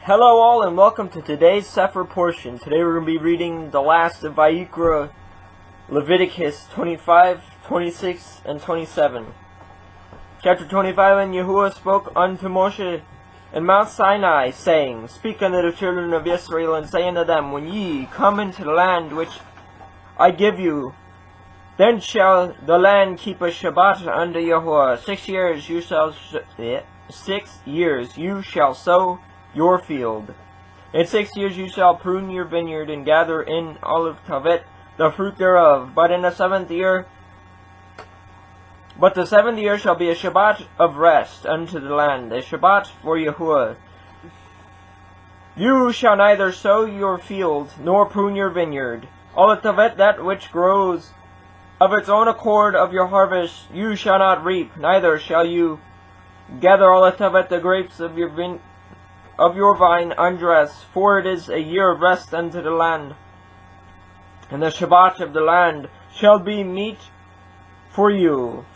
Hello all and welcome to today's Cepher portion. Today we're going to be reading the last of VAYIQRA, Leviticus 25, 26, and 27. Chapter 25. And Yahuwah spoke unto Moshe in Mount Sinai, saying, Speak unto the children of Israel, and say unto them, When ye come into the land which I give you, then shall the land keep a Shabbat unto Yahuwah. 6 years you shall sow your field. In 6 years you shall prune your vineyard, and gather in olive tavet the fruit thereof. But the 7th year shall be a Shabbat of rest unto the land, a Shabbat for Yahuwah. You shall neither sow your field, nor prune your vineyard. Olive tavet, that which grows of its own accord of your harvest, you shall not reap, neither shall you gather olive tavet, the grapes of your vine undressed, for it is a year of rest unto the land. And the Shabbat of the land shall be meat for you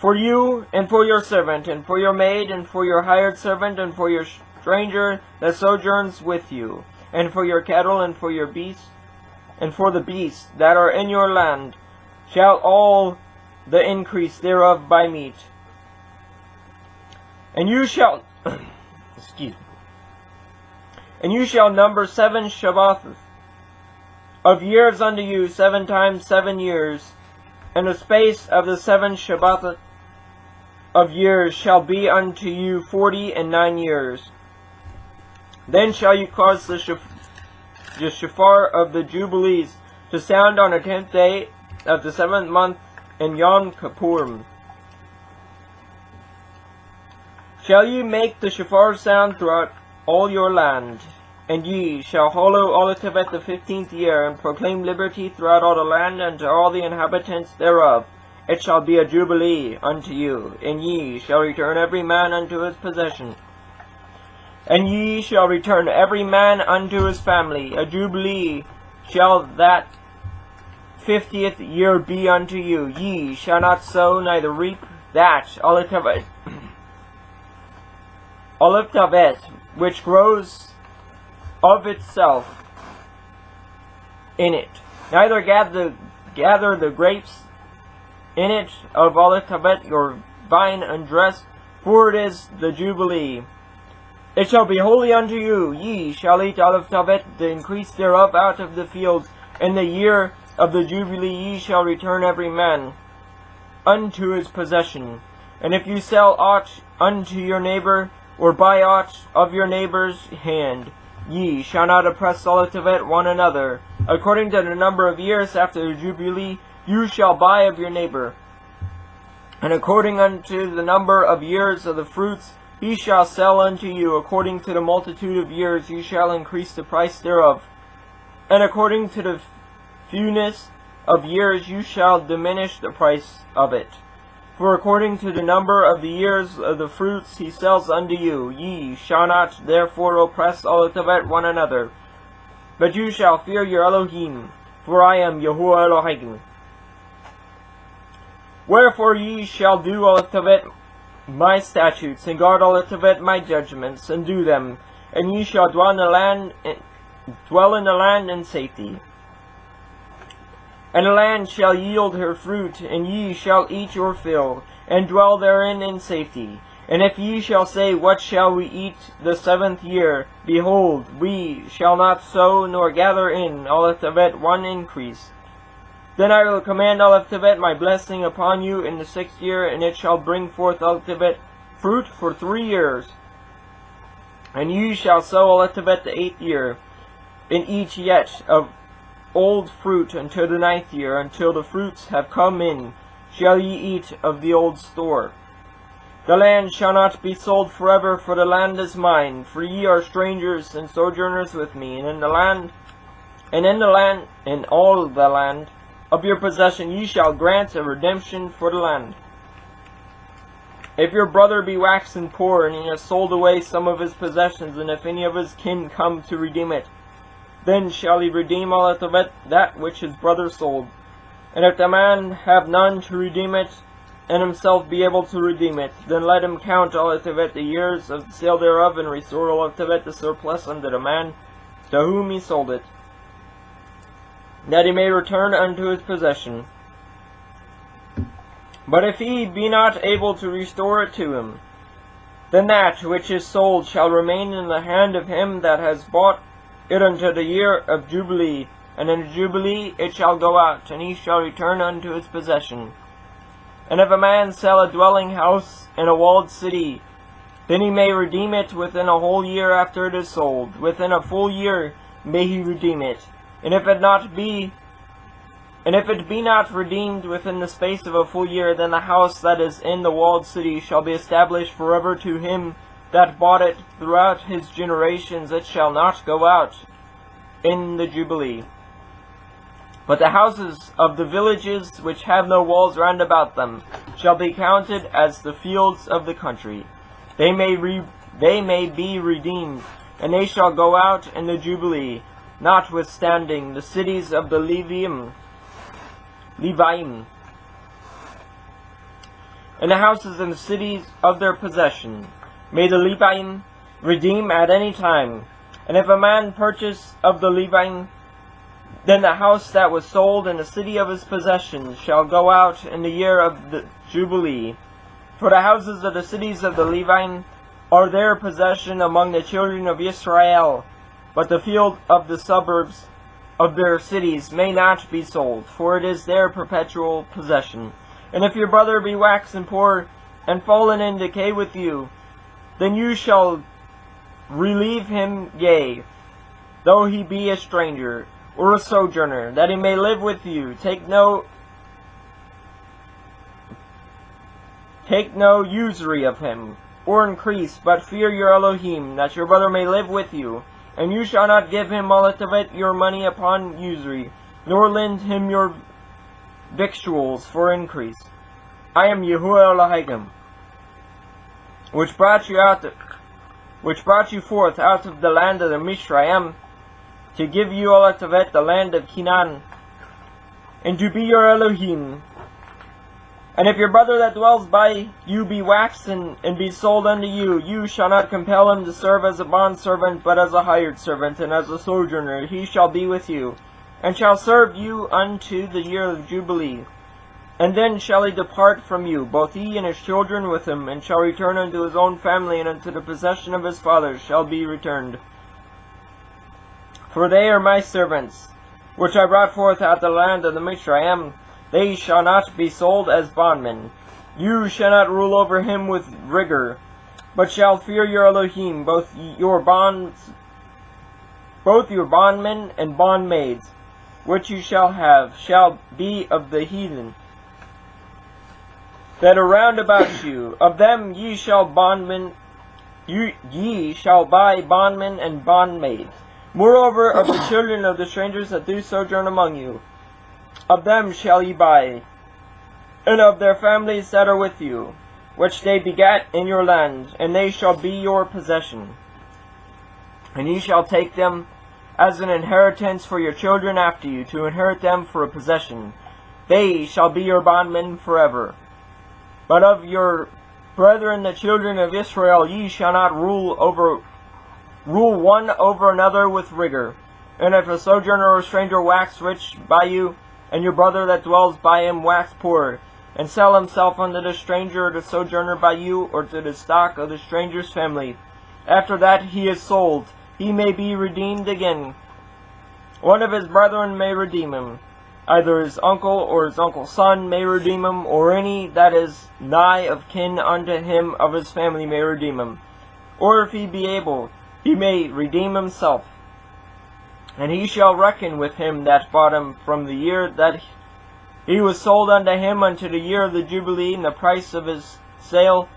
and for your servant, and for your maid, and for your hired servant, and for your stranger that sojourns with you, and for your cattle, and for your beasts, and for the beasts that are in your land, shall all the increase thereof buy meat. And you shall And you shall number 7 Shabbaths of years unto you, 7 times 7 years. And the space of the 7 Shabbaths of years shall be unto you 49 years. Then shall you cause the shofar of the Jubilees to sound on the 10th day of the 7th month in Yom Kippur. Shall ye make the shofar sound throughout all your land, and ye shall hallow olive tavet the 15th year, and proclaim liberty throughout all the land unto all the inhabitants thereof. It shall be a jubilee unto you, and ye shall return every man unto his possession, and ye shall return every man unto his family. A jubilee shall that 50th year be unto you. Ye shall not sow neither reap that olive tavet which grows of itself in it, neither gather the grapes in it of olive tavet, your vine undressed, for it is the Jubilee. It shall be holy unto you. Ye shall eat olive tavet, the increase thereof, out of the fields. In the year of the Jubilee ye shall return every man unto his possession. And if you sell aught unto your neighbor, or buy aught of your neighbor's hand, ye shall not oppress olive tavet one another. According to the number of years after the Jubilee you shall buy of your neighbor, and according unto the number of years of the fruits he shall sell unto you. According to the multitude of years you shall increase the price thereof, and according to the fewness of years you shall diminish the price of it. For according to the number of the years of the fruits he sells unto you, ye shall not therefore oppress olive tavet one another, but you shall fear your Elohim, for I am Yahuwah Elohim. Wherefore ye shall do olive tavet my statutes, and guard olive tavet my judgments, and do them, and ye shall dwell in the land in safety. And the land shall yield her fruit, and ye shall eat your fill, and dwell therein in safety. And if ye shall say, What shall we eat the 7th year? Behold, we shall not sow nor gather in olive tavet one increase. Then I will command olive tavet my blessing upon you in the 6th year, and it shall bring forth olive tavet fruit for 3 years. And ye shall sow olive tavet the 8th year, in each yet of old fruit until the 9th year. Until the fruits have come in, shall ye eat of the old store. The land shall not be sold forever, for the land is mine. For ye are strangers and sojourners with me, and in all the land of your possession ye shall grant a redemption for the land. If your brother be waxen poor, and he has sold away some of his possessions, and if any of his kin come to redeem it, then shall he redeem olive tavet that which his brother sold. And if the man have none to redeem it, and himself be able to redeem it, then let him count all of it the years of the sale thereof, and restore all of it the surplus unto the man to whom he sold it, that he may return unto his possession. But if he be not able to restore it to him, then that which is sold shall remain in the hand of him that has bought it unto the year of Jubilee, and in the Jubilee it shall go out, and he shall return unto his possession. And if a man sell a dwelling house in a walled city, then he may redeem it within a whole year after it is sold. Within a full year may he redeem it. And if it be not redeemed within the space of a full year, then the house that is in the walled city shall be established forever to him that bought it throughout his generations. It shall not go out in the Jubilee. But the houses of the villages which have no walls round about them shall be counted as the fields of the country. They may be redeemed, and they shall go out in the Jubilee. Notwithstanding, the cities of the Leviim, and the houses and the cities of their possession, may the Leviim redeem at any time. And if a man purchase of the Leviim, then the house that was sold in the city of his possession shall go out in the year of the Jubilee. For the houses of the cities of the Leviim are their possession among the children of Israel, but the field of the suburbs of their cities may not be sold, for it is their perpetual possession. And if your brother be waxen poor and fallen in decay with you, then you shall relieve him, yea, though he be a stranger or a sojourner, that he may live with you. Take no usury of him, or increase, but fear your Elohim, that your brother may live with you. And you shall not give him all of it your money upon usury, nor lend him your victuals for increase. I am Yahuwah Elohim, which brought you forth out of the land of the Mishraim, to give you all of it the land of Canaan, and to be your Elohim. And if your brother that dwells by you be waxen and be sold unto you, you shall not compel him to serve as a bondservant, but as a hired servant, and as a sojourner. He shall be with you, and shall serve you unto the year of Jubilee. And then shall he depart from you, both he and his children with him, and shall return unto his own family, and unto the possession of his fathers shall be returned. For they are my servants, which I brought forth out of the land of the Mishraim. They shall not be sold as bondmen. You shall not rule over him with rigor, but shall fear your Elohim. Both your bondmen and bondmaids, which you shall have, shall be of the heathen that are round about you. Of them ye shall buy bondmen and bondmaids. Moreover, of the children of the strangers that do sojourn among you, of them shall ye buy, and of their families that are with you, which they begat in your land, and they shall be your possession. And ye shall take them as an inheritance for your children after you, to inherit them for a possession. They shall be your bondmen forever. But of your brethren the children of Israel ye shall not rule one over another with rigor. And if a sojourner or stranger wax rich by you, and your brother that dwells by him wax poor, and sell himself unto the stranger or the sojourner by you, or to the stock of the stranger's family, after that he is sold, he may be redeemed again. One of his brethren may redeem him. Either his uncle or his uncle's son may redeem him, or any that is nigh of kin unto him of his family may redeem him. Or if he be able, he may redeem himself. And he shall reckon with him that bought him from the year that he was sold unto him unto the year of the Jubilee, and the price of his sale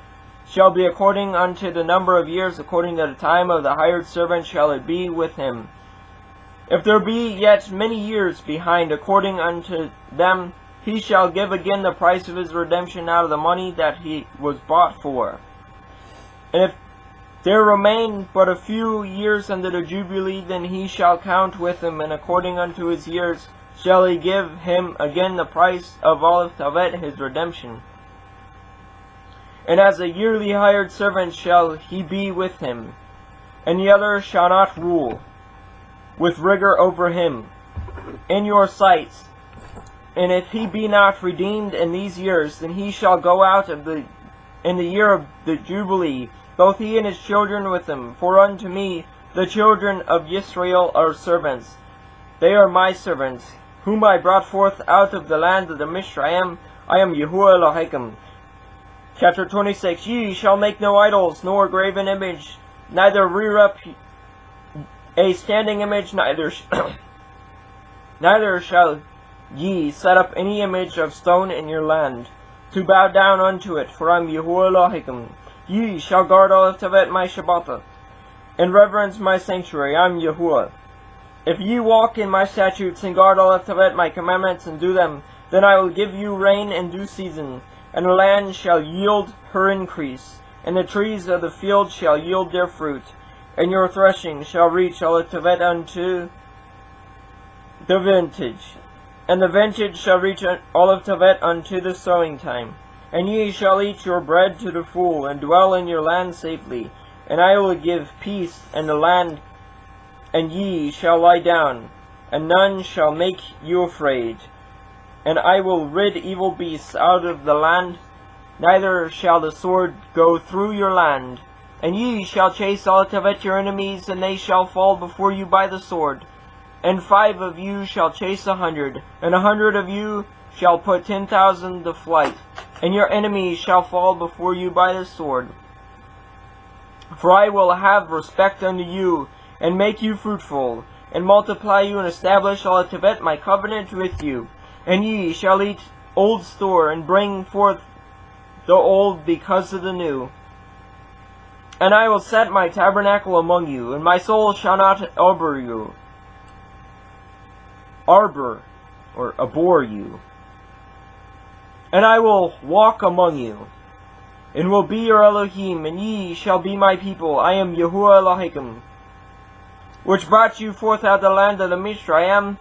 shall be according unto the number of years, according to the time of the hired servant shall it be with him. If there be yet many years behind, according unto them, he shall give again the price of his redemption out of the money that he was bought for. And if there remain but a few years unto the Jubilee, then he shall count with him, and according unto his years shall he give him again the price of all of Tavet his redemption. and as a yearly hired servant shall he be with him, and the other shall not rule with rigor over him in your sights. And if he be not redeemed in these years, then he shall go out in the year of the Jubilee, both he and his children with him. For unto me the children of Israel are servants. They are my servants, whom I brought forth out of the land of the Mishraim. I am Yahuwah Elohim. Chapter 26. Ye shall make no idols, nor graven image, neither rear up a standing image, neither shall ye set up any image of stone in your land, to bow down unto it, for I am Yahuwah Elohim. Ye shall guard all of Tevet my Shabbatah, and reverence my sanctuary. I am Yahuwah. If ye walk in my statutes, and guard all of Tevet my commandments, and do them, then I will give you rain in due season, and the land shall yield her increase, and the trees of the field shall yield their fruit, and your threshing shall reach all of Tevet unto the vintage, and the vintage shall reach all of Tevet unto the sowing time. And ye shall eat your bread to the full, and dwell in your land safely. And I will give peace in the land, and ye shall lie down, and none shall make you afraid. And I will rid evil beasts out of the land, neither shall the sword go through your land. And ye shall chase all of Tevet your enemies, and they shall fall before you by the sword. And 5 of you shall chase 100, and 100 of you shall put 10,000 to flight, and your enemies shall fall before you by the sword. For I will have respect unto you, and make you fruitful, and multiply you, and establish all of Tevet my covenant with you. And ye shall eat old store, and bring forth the old because of the new. And I will set my tabernacle among you, and my soul shall not abhor you. Abhor you. And I will walk among you, and will be your Elohim, and ye shall be my people. I am Yahuwah Elohim, which brought you forth out of the land of the Mishraim,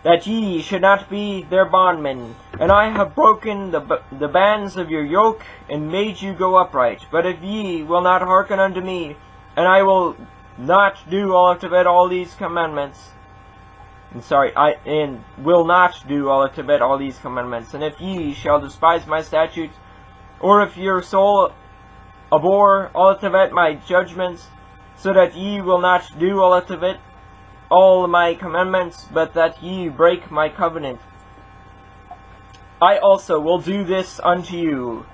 that ye should not be their bondmen. And I have broken the bands of your yoke, and made you go upright. But if ye will not hearken unto me, and I will not do all of Tevet all these commandments, will not do all of Tevet all these commandments, and if ye shall despise my statutes, or if your soul abhor all of Tevet my judgments, so that ye will not do all of Tevet all my commandments, but that ye break my covenant, I also will do this unto you.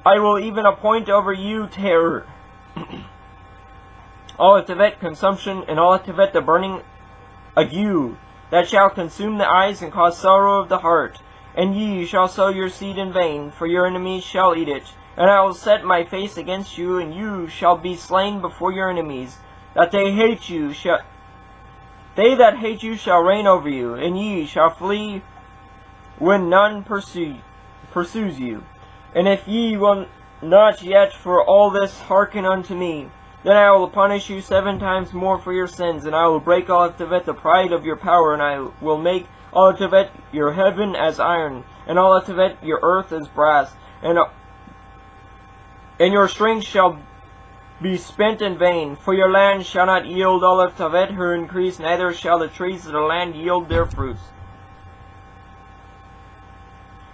I will even appoint over you terror, all of Tevet consumption, and all of Tevet the burning ague, that shall consume the eyes and cause sorrow of the heart. And ye shall sow your seed in vain, for your enemies shall eat it. And I will set my face against you, and you shall be slain before your enemies, that they that hate you shall reign over you, and ye shall flee when none pursues you. And if ye will not yet for all this hearken unto me, then I will punish you 7 times more for your sins, and I will break all of Tevet the pride of your power, and I will make all of Tevet your heaven as iron, and all of Tevet your earth as brass, and your strength shall be spent in vain, for your land shall not yield all of Tevet her increase, neither shall the trees of the land yield their fruits.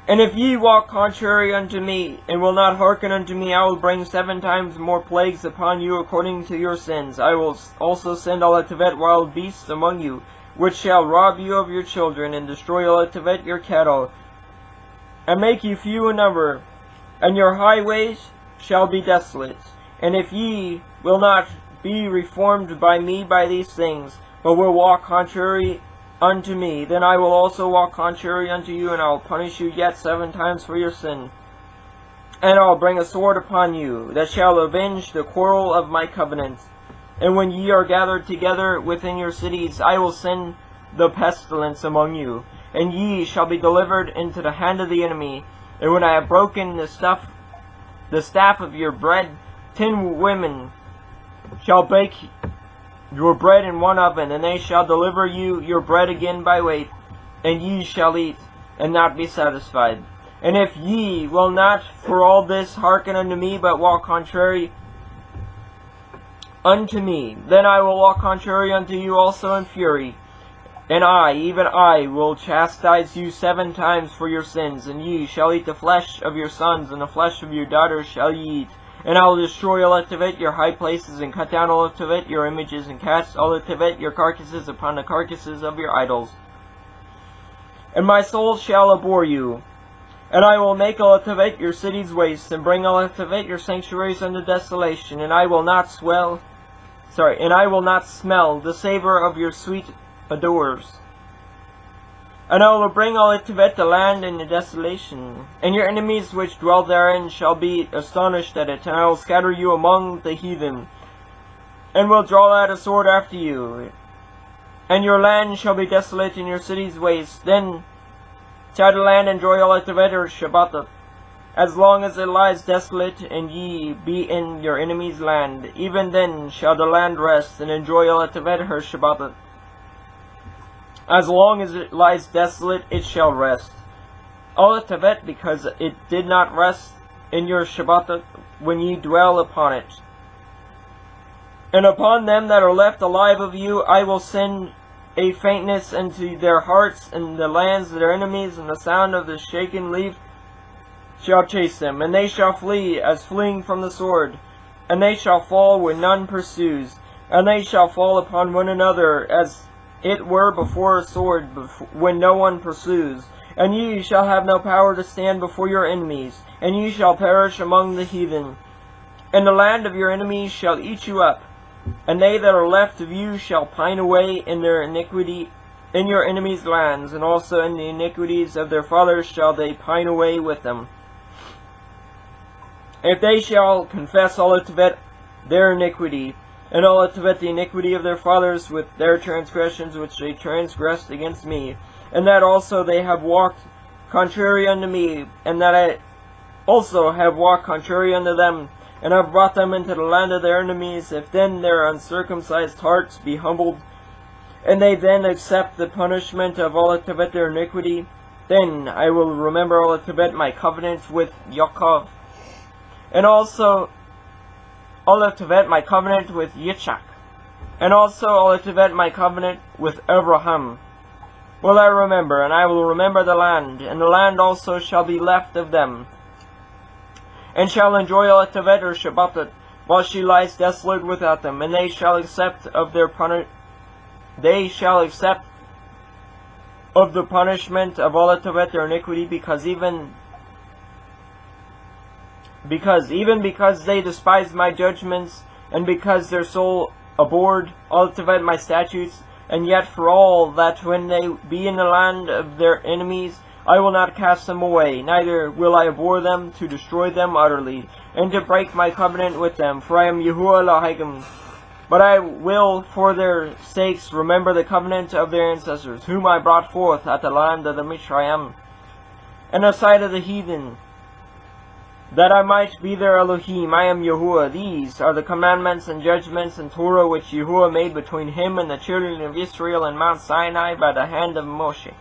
And if ye walk contrary unto me, and will not hearken unto me, I will bring 7 times more plagues upon you according to your sins. I will also send all of Tevet wild beasts among you, which shall rob you of your children, and destroy all of Tevet your cattle, and make you few in number, and your highways shall be desolate. And if ye will not be reformed by me by these things, but will walk contrary unto me, then I will also walk contrary unto you, and I will punish you yet 7 times for your sin. And I will bring a sword upon you, that shall avenge the quarrel of my covenant. And when ye are gathered together within your cities, I will send the pestilence among you, and ye shall be delivered into the hand of the enemy. And when I have broken the staff of your bread, 10 women shall bake your bread in one oven, and they shall deliver you your bread again by weight, and ye shall eat, and not be satisfied. And if ye will not for all this hearken unto me, but walk contrary unto me, then I will walk contrary unto you also in fury. And I, even I, will chastise you 7 times for your sins, and ye shall eat the flesh of your sons, and the flesh of your daughters shall ye eat. And I will destroy all of it, your high places, and cut down all of it, your images, and cast all of it, your carcasses, upon the carcasses of your idols. And my soul shall abhor you. And I will make all of it your cities waste, and bring all of it your sanctuaries unto desolation. And I will not smell the savor of your sweet odors. And I will bring all it to the land in the desolation, and your enemies which dwell therein shall be astonished at it, and I will scatter you among the heathen, and will draw out a sword after you, and your land shall be desolate, and your cities waste. Then shall the land enjoy all it to it, or Shabbath, as long as it lies desolate, and ye be in your enemy's land. Even then shall the land rest, and enjoy all it to it, her Shabbath. As long as it lies desolate, it shall rest. All it to it, because it did not rest in your Shabbath when ye dwell upon it. And upon them that are left alive of you, I will send a faintness into their hearts, and the lands of their enemies, and the sound of the shaken leaf shall chase them, and they shall flee as fleeing from the sword, and they shall fall when none pursues, and they shall fall upon one another as it were before a sword, when no one pursues. And ye shall have no power to stand before your enemies, and ye shall perish among the heathen. And the land of your enemies shall eat you up, and they that are left of you shall pine away in their iniquity in your enemies' lands, and also in the iniquities of their fathers shall they pine away with them. If they shall confess all of it their iniquity, and all of it the iniquity of their fathers with their transgressions which they transgressed against me, and that also they have walked contrary unto me, and that I also have walked contrary unto them, and have brought them into the land of their enemies, if then their uncircumcised hearts be humbled, and they then accept the punishment of all of it their iniquity, then I will remember all of it my covenant with Yaakov, and also all of it my covenant with Yitzchak, and also all of it my covenant with Abraham will I remember, and I will remember the land, and the land also shall be left of them, and shall enjoy all of it or Shabbath, while she lies desolate without them, and they shall accept of their they shall accept of the punishment of all of it their iniquity, because they despised my judgments, and because their soul abhorred all of it my statutes, and yet for all that when they be in the land of their enemies, I will not cast them away, neither will I abhor them to destroy them utterly, and to break my covenant with them, for I am Yahuwah Elohim. But I will for their sakes remember the covenant of their ancestors, whom I brought forth at the land of the Mishraim, and the sight of the heathen, that I might be their Elohim. I am Yahuwah. These are the commandments and judgments and Torah which Yahuwah made between him and the children of Israel in Mount Sinai by the hand of Moshe.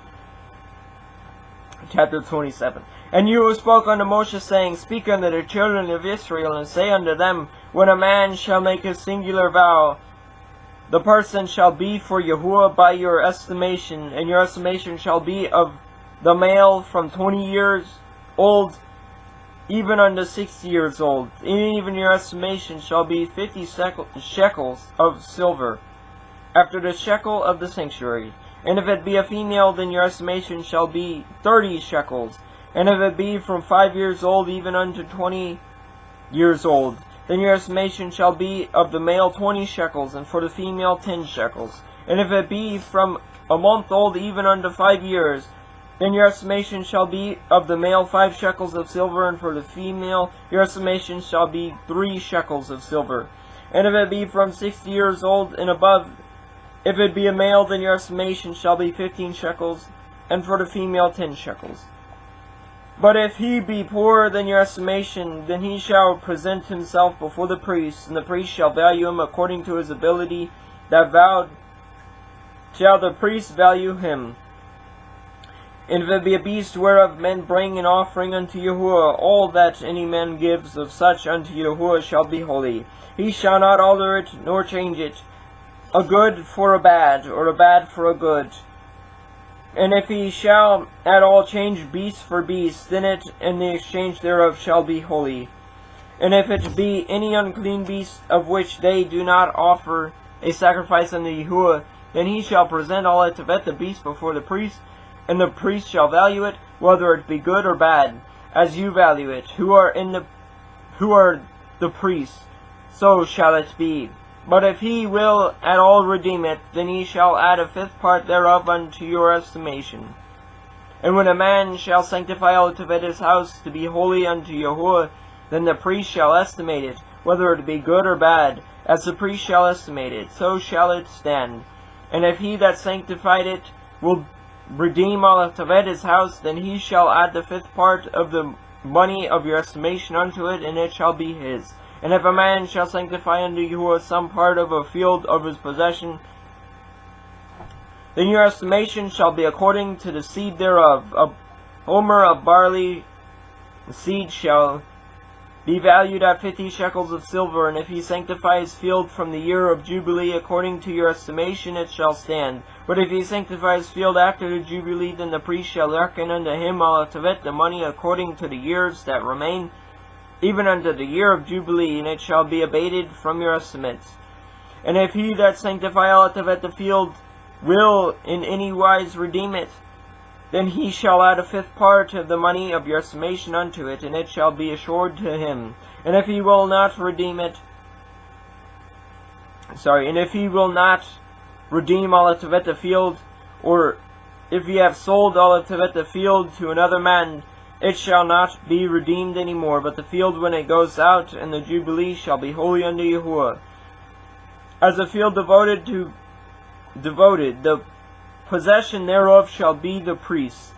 Chapter 27. And Yahuwah spoke unto Moshe, saying, Speak unto the children of Israel, and say unto them, When a man shall make a singular vow, the person shall be for Yahuwah by your estimation, and your estimation shall be of the male from 20 years old even unto 60 years old. Even your estimation shall be 50 shekels of silver, after the shekel of the sanctuary. And if it be a female, then your estimation shall be 30 shekels. And if it be from 5 years old even unto 20 years old, then your estimation shall be of the male 20 shekels, and for the female 10 shekels. And if it be from a month old even unto 5 years, then your estimation shall be of the male 5 shekels of silver, and for the female your estimation shall be 3 shekels of silver. And if it be from 60 years old and above, if it be a male, then your estimation shall be 15 shekels, and for the female 10 shekels. But if he be poorer than your estimation, then he shall present himself before the priest, and the priest shall value him according to his ability that vowed shall the priest value him. And if it be a beast whereof men bring an offering unto Yahuwah, all that any man gives of such unto Yahuwah shall be holy. He shall not alter it, nor change it, a good for a bad, or a bad for a good. And if he shall at all change beast for beast, then it and the exchange thereof shall be holy. And if it be any unclean beast of which they do not offer a sacrifice unto Yahuwah, then he shall present all it of the beast before the priest, and the priest shall value it, whether it be good or bad, as you value it, who are the priests, so shall it be. But if he will at all redeem it, then he shall add a fifth part thereof unto your estimation. And when a man shall sanctify all of his house to be holy unto Yahuwah, then the priest shall estimate it, whether it be good or bad, as the priest shall estimate it, so shall it stand. And if he that sanctified it will redeem all of his house, then he shall add the fifth part of the money of your estimation unto it, and it shall be his. And if a man shall sanctify unto Yahuwah some part of a field of his possession, then your estimation shall be according to the seed thereof. A homer of barley seed shall be valued at 50 shekels of silver. And if he sanctify his field from the year of Jubilee, according to your estimation, it shall stand. But if he sanctify his field after the Jubilee, then the priest shall reckon unto him all of it, the money according to the years that remain, even unto the year of Jubilee, and it shall be abated from your estimates. And if he that sanctify all of it the field will in any wise redeem it, then he shall add a fifth part of the money of your estimation unto it, and it shall be assured to him. And if he will not redeem it, and if he will not redeem all of it the field, or if he have sold all of it the field to another man, it shall not be redeemed any more, but the field when it goes out in the Jubilee shall be holy unto Yahuwah. As a field devoted, the possession thereof shall be the priest's.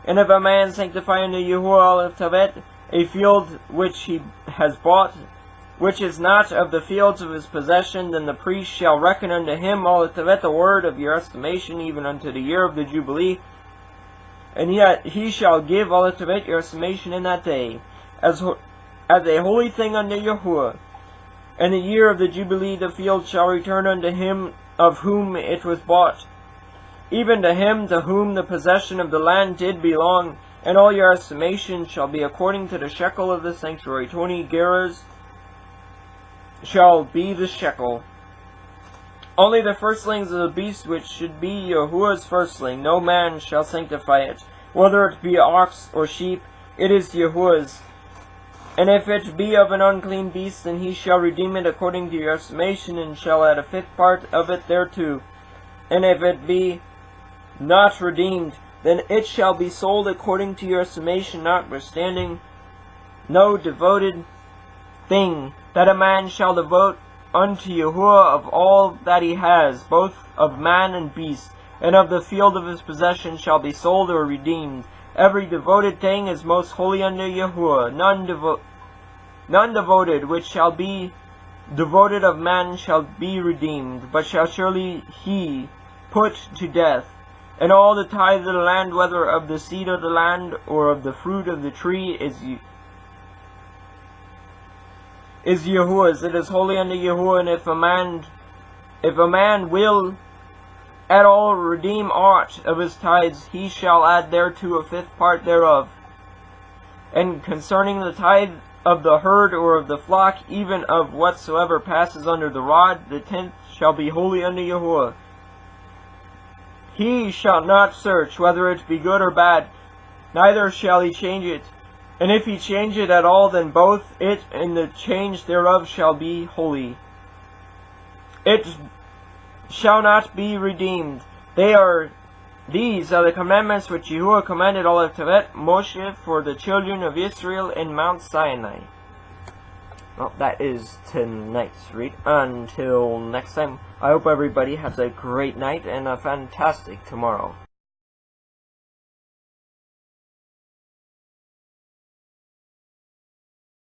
And if a man sanctify unto Yahuwah all of Tavet, a field which he has bought, which is not of the fields of his possession, then the priest shall reckon unto him all of Tavet the word of your estimation, even unto the year of the Jubilee. And yet he shall give all of Tavet your estimation in that day, as a holy thing unto Yahuwah. And the year of the Jubilee the field shall return unto him of whom it was bought, even to him to whom the possession of the land did belong, and all your estimation shall be according to the shekel of the sanctuary. 20 gerahs shall be the shekel. Only the firstlings of the beast which should be Yahuwah's firstling, no man shall sanctify it. Whether it be ox or sheep, it is Yahuwah's. And if it be of an unclean beast, then he shall redeem it according to your estimation, and shall add a fifth part of it thereto. And if it be not redeemed, then it shall be sold according to your estimation, notwithstanding no devoted thing that a man shall devote unto Yahuwah of all that he has, both of man and beast, and of the field of his possession shall be sold or redeemed. Every devoted thing is most holy unto Yahuwah. None devoted which shall be devoted of man shall be redeemed, but shall surely he put to death. And all the tithe of the land, whether of the seed of the land or of the fruit of the tree, is Yahuwah's. It is holy unto Yahuwah. And if a man will at all redeem aught of his tithes, he shall add thereto a fifth part thereof. And concerning the tithe of the herd or of the flock, even of whatsoever passes under the rod, the tenth shall be holy unto Yahuwah. He shall not search whether it be good or bad, neither shall he change it. And if he change it at all, then both it and the change thereof shall be holy. It shall not be redeemed. These are the commandments which Yahuwah commanded all of Tavet, Moshe, for the children of Israel in Mount Sinai. Well, that is tonight's read. Until next time, I hope everybody has a great night and a fantastic tomorrow.